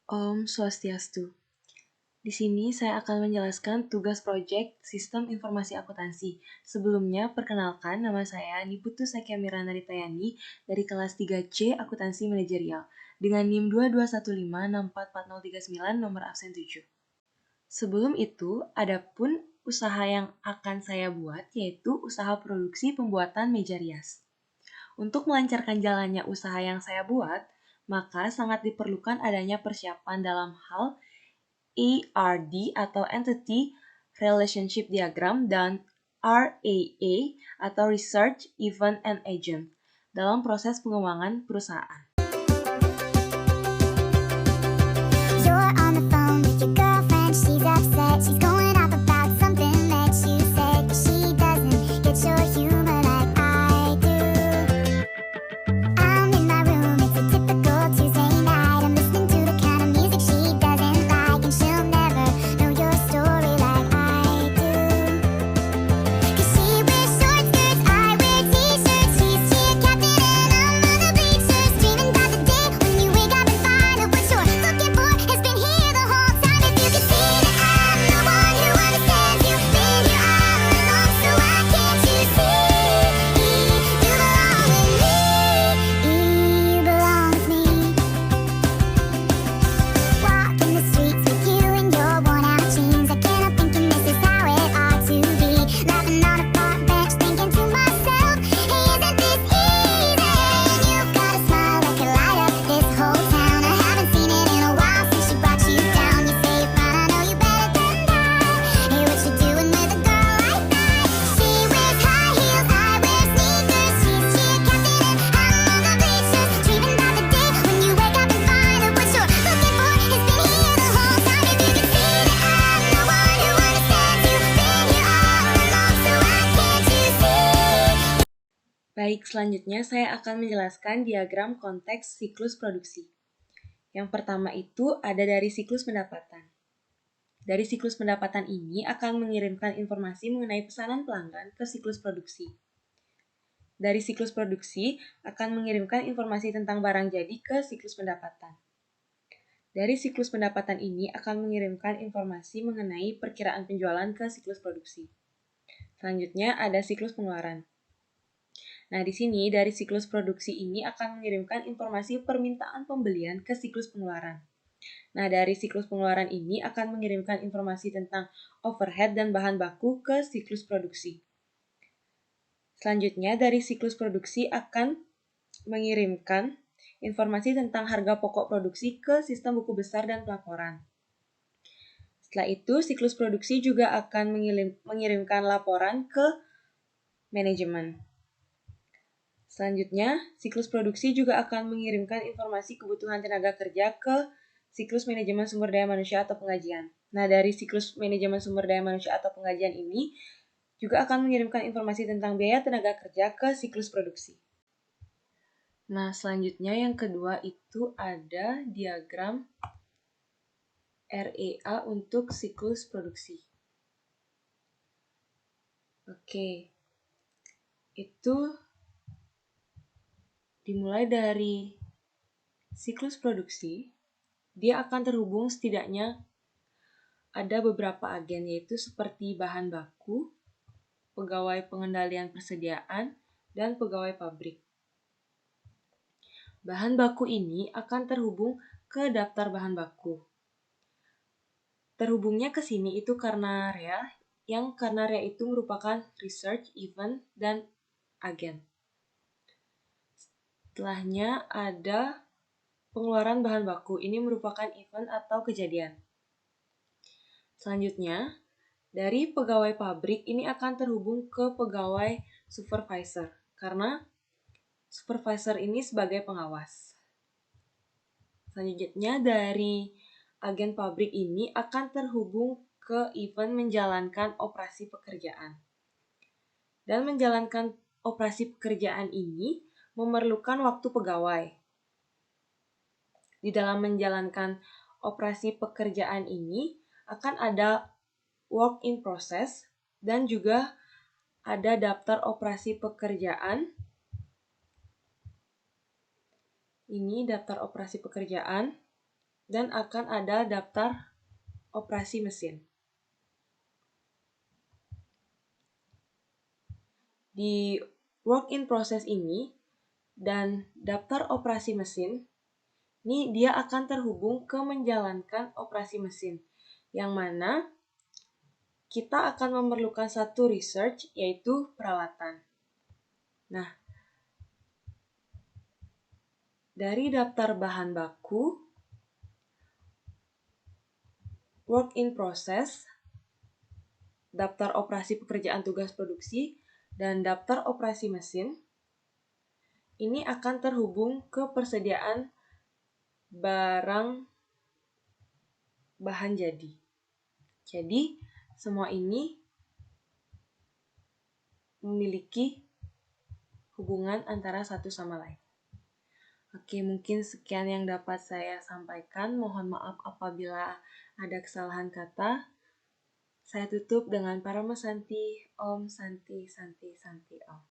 Om Swastiastu. Di sini saya akan menjelaskan tugas proyek Sistem Informasi Akuntansi. Sebelumnya, perkenalkan nama saya Niputu Sakyamira Naritayani dari kelas 3C Akuntansi Manajerial dengan NIM 221564439 nomor absen 7. Sebelum itu, adapun usaha yang akan saya buat yaitu usaha produksi pembuatan meja rias. Untuk melancarkan jalannya usaha yang saya buat, maka sangat diperlukan adanya persiapan dalam hal ERD atau Entity Relationship Diagram dan RAA atau Research, Event, and Agent dalam proses pengembangan perusahaan. You're on the phone with your girlfriend, she's upset, she's going off about something that you said, but she doesn't get your humor like I do. I'm in my room, it's a typical Tuesday night, I'm listening to the kind of music she doesn't like, and she'll never know your story like I do. 'Cause she wears short skirts, I wear t-shirts, she's cheer captain and I'm on the bleachers, dreaming about the day when you wake up and find out what you're looking for has been here the whole time. If you could see that I'm the one who understands you, been here all along, so why can't you see? You belong with me, you belong with me. Walking the streets with you in your worn out jeans, I can't help thinking this is how it ought to be. Laughing on a park bench, thinking to myself, hey, isn't this easy? And you've got a smile that can light up this whole town. I haven't seen it in a while since she brought you down. You say you're fine, I know you better than that. Hey, what you doing with a girl like that? She wears high heels, I wear sneakers, she's cheer captain and I'm on the bleachers, dreaming about the day when you wake up and find out what you're looking for has been here the whole time. If you could see that I'm the one who understands you, been here all along, so why can't you see? Baik, selanjutnya saya akan menjelaskan diagram konteks siklus produksi. Yang pertama itu ada dari siklus pendapatan. Dari siklus pendapatan ini akan mengirimkan informasi mengenai pesanan pelanggan ke siklus produksi. Dari siklus produksi akan mengirimkan informasi tentang barang jadi ke siklus pendapatan. Dari siklus pendapatan ini akan mengirimkan informasi mengenai perkiraan penjualan ke siklus produksi. Selanjutnya ada siklus pengeluaran. Nah, di sini dari siklus produksi ini akan mengirimkan informasi permintaan pembelian ke siklus pengeluaran. Nah, dari siklus pengeluaran ini akan mengirimkan informasi tentang overhead dan bahan baku ke siklus produksi. Selanjutnya, dari siklus produksi akan mengirimkan informasi tentang harga pokok produksi ke sistem buku besar dan pelaporan. Setelah itu, siklus produksi juga akan mengirimkan laporan ke manajemen. Selanjutnya, siklus produksi juga akan mengirimkan informasi kebutuhan tenaga kerja ke siklus manajemen sumber daya manusia atau penggajian. Nah, dari siklus manajemen sumber daya manusia atau penggajian ini juga akan mengirimkan informasi tentang biaya tenaga kerja ke siklus produksi. Nah, selanjutnya yang kedua itu ada diagram REA untuk siklus produksi. Oke, itu dimulai dari siklus produksi, dia akan terhubung setidaknya ada beberapa agen, yaitu seperti bahan baku, pegawai pengendalian persediaan, dan pegawai pabrik. Bahan baku ini akan terhubung ke daftar bahan baku. Terhubungnya ke sini itu karena REA, karena REA itu merupakan research, event, dan agen. Setelahnya ada pengeluaran bahan baku, ini merupakan event atau kejadian. Selanjutnya, dari pegawai pabrik ini akan terhubung ke pegawai supervisor, karena supervisor ini sebagai pengawas. Selanjutnya, dari agen pabrik ini akan terhubung ke event menjalankan operasi pekerjaan. Dan menjalankan operasi pekerjaan ini memerlukan waktu pegawai. Di dalam menjalankan operasi pekerjaan ini akan ada work in process dan juga ada daftar operasi pekerjaan. Ini daftar operasi pekerjaan. dan akan ada daftar operasi mesin. Di work in process ini dan daftar operasi mesin, ini dia akan terhubung ke menjalankan operasi mesin, yang mana kita akan memerlukan satu research, yaitu perawatan. Nah, dari daftar bahan baku, work in process, daftar operasi pekerjaan tugas produksi, dan daftar operasi mesin, ini akan terhubung ke persediaan barang bahan jadi. Jadi, semua ini memiliki hubungan antara satu sama lain. Oke, mungkin sekian yang dapat saya sampaikan. Mohon maaf apabila ada kesalahan kata. Saya tutup dengan Parama Santi, Om Santi Santi Santi Om.